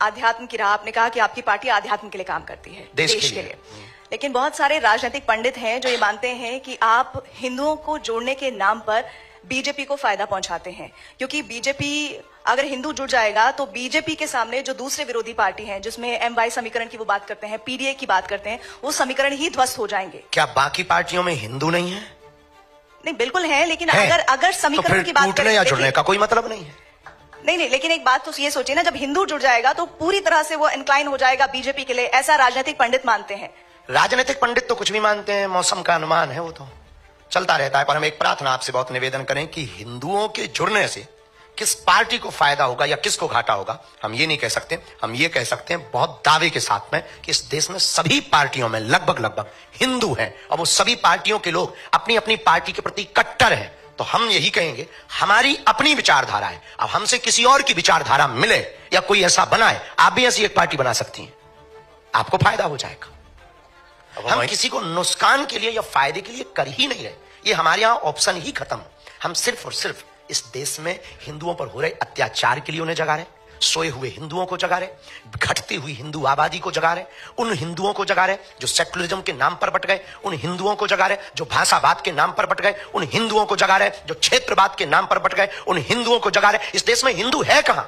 आध्यात्म की राह, आपने कहा कि आपकी पार्टी आध्यात्म के लिए काम करती है, देश के लिए। लेकिन बहुत सारे राजनीतिक पंडित हैं जो ये मानते हैं कि आप हिंदुओं को जोड़ने के नाम पर बीजेपी को फायदा पहुंचाते हैं, क्योंकि बीजेपी अगर हिंदू जुड़ जाएगा तो बीजेपी के सामने जो दूसरे विरोधी पार्टी हैं, जिसमें MY समीकरण की वो बात करते हैं, PDA की बात करते हैं, वो समीकरण ही ध्वस्त हो जाएंगे। क्या बाकी पार्टियों में हिंदू नहीं है? नहीं, बिल्कुल है, लेकिन अगर समीकरण की बात करें, या जुड़ने का कोई मतलब नहीं है। नहीं, लेकिन एक बात तो ये सोचिए ना, जब हिंदू जुड़ जाएगा तो पूरी तरह से वो इंक्लाइन हो जाएगा बीजेपी के लिए, ऐसा राजनीतिक पंडित मानते हैं। राजनीतिक पंडित तो कुछ भी मानते हैं, मौसम का अनुमान है, वो तो चलता रहता है। पर हम एक प्रार्थना आपसे बहुत निवेदन करें कि हिंदुओं के जुड़ने से किस पार्टी को फायदा होगा या किसको घाटा होगा, हम ये नहीं कह सकते। हम ये कह सकते हैं बहुत दावे के साथ में कि इस देश में सभी पार्टियों में लगभग हिंदू हैं, और वो सभी पार्टियों के लोग अपनी अपनी पार्टी के प्रति कट्टर हैं। तो हम यही कहेंगे, हमारी अपनी विचारधारा है। अब हमसे किसी और की विचारधारा मिले या कोई ऐसा बनाए, आप भी ऐसी एक पार्टी बना सकती हैं, आपको फायदा हो जाएगा। हम किसी को नुकसान के लिए या फायदे के लिए कर ही नहीं रहे, ये हमारे यहां ऑप्शन ही खत्म। हम सिर्फ और सिर्फ इस देश में हिंदुओं पर हो रहे अत्याचार के लिए उन्हें जगा रहे, सोए हुए हिंदुओं को जगा रहे, घटती हुई हिंदू आबादी को जगा रहे, उन हिंदुओं को जगा रहे जो सेकुलरिज्म के नाम पर बट गए, उन हिंदुओं को जगा रहे जो भाषावाद के नाम पर बट गए, उन हिंदुओं को जगा रहे जो क्षेत्रवाद के नाम पर बट गए, उन हिंदुओं को जगा रहे। इस देश में हिंदू है कहां?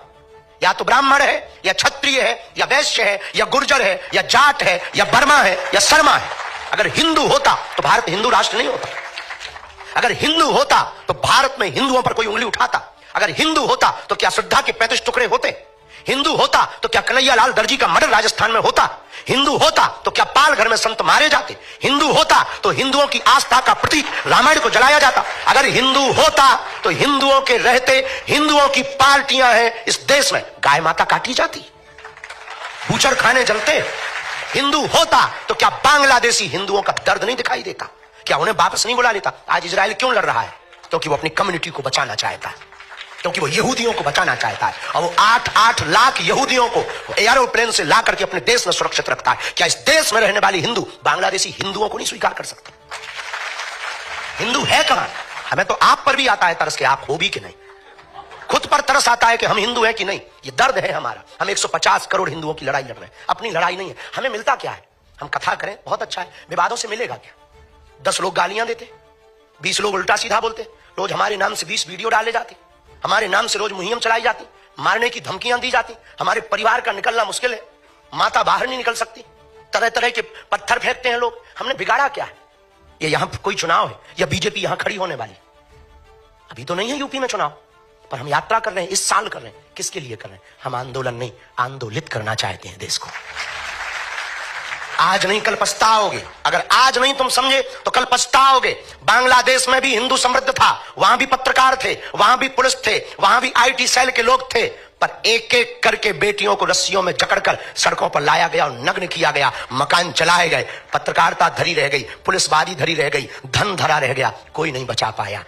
या तो ब्राह्मण है, या क्षत्रिय है, या वैश्य है, या गुर्जर है, या जाट है, या बर्मा है, या शर्मा है। अगर हिंदू होता तो भारत हिंदू राष्ट्र नहीं होता। अगर हिंदू होता तो भारत में हिंदुओं पर कोई उंगली उठाता। अगर हिंदू होता तो क्या श्रद्धा के 35 टुकड़े होते? हिंदू होता तो क्या कन्हैया लाल दर्जी का मर्डर राजस्थान में होता? हिंदू होता तो क्या पालघर में संत मारे जाते? हिंदू होता तो हिंदुओं की आस्था का प्रतीक रामायण को जलाया जाता। अगर हिंदू होता तो हिंदुओं के रहते हिंदुओं की पार्टियां हैं इस देश में गाय माता काटी जाती, बूचर खाने जलते। हिंदू होता तो क्या बांग्लादेशी हिंदुओं का दर्द नहीं दिखाई देता? क्या उन्हें वापस नहीं बुला लेता? आज इजराइल क्यों लड़ रहा है? क्योंकि वो अपनी कम्युनिटी को बचाना चाहता है, क्योंकि वो यहूदियों को बचाना चाहता है, और वो 8-8 लाख यहूदियों को एरोप्लेन से ला करके अपने देश में सुरक्षित रखता है। क्या इस देश में रहने वाली हिंदू बांग्लादेशी हिंदुओं को नहीं स्वीकार कर सकते? हिंदू है कहां? हमें तो आप पर भी आता है तरस के आप हो भी कि नहीं, खुद पर तरस आता है कि हम हिंदू हैं कि नहीं। ये दर्द है हमारा। हम 150 करोड़ हिंदुओं की लड़ाई लड़ रहे हैं, अपनी लड़ाई नहीं है। हमें मिलता क्या है? हम कथा करें, बहुत अच्छा है, विवादों से मिलेगा क्या? 10 लोग गालियां देते, 20 लोग उल्टा सीधा बोलते, रोज हमारे नाम से 20 वीडियो डाले जाते, हमारे नाम से रोज मुहिम चलाई जाती, मारने की धमकियां दी जाती, हमारे परिवार का निकलना मुश्किल है, माता बाहर नहीं निकल सकती, तरह तरह के पत्थर फेंकते हैं लोग। हमने बिगाड़ा क्या है? ये यहां कोई चुनाव है या बीजेपी यहां खड़ी होने वाली? अभी तो नहीं है यूपी में चुनाव, पर हम यात्रा कर रहे हैं, इस साल कर रहे हैं। किसके लिए कर रहे हैं? हम आंदोलन नहीं, आंदोलित करना चाहते हैं देश को। आज नहीं कल पछताओगे। अगर आज नहीं तुम समझे तो कल पछताओगे। बांग्लादेश में भी हिंदू समृद्ध था, वहां भी पत्रकार थे, वहां भी पुलिस थे, वहां भी IT सेल के लोग थे, पर एक एक करके बेटियों को रस्सियों में जकड़कर सड़कों पर लाया गया और नग्न किया गया, मकान जलाए गए, पत्रकारिता धरी रह गई, पुलिसवादी धरी रह गई, धन धरा रह गया, कोई नहीं बचा पाया।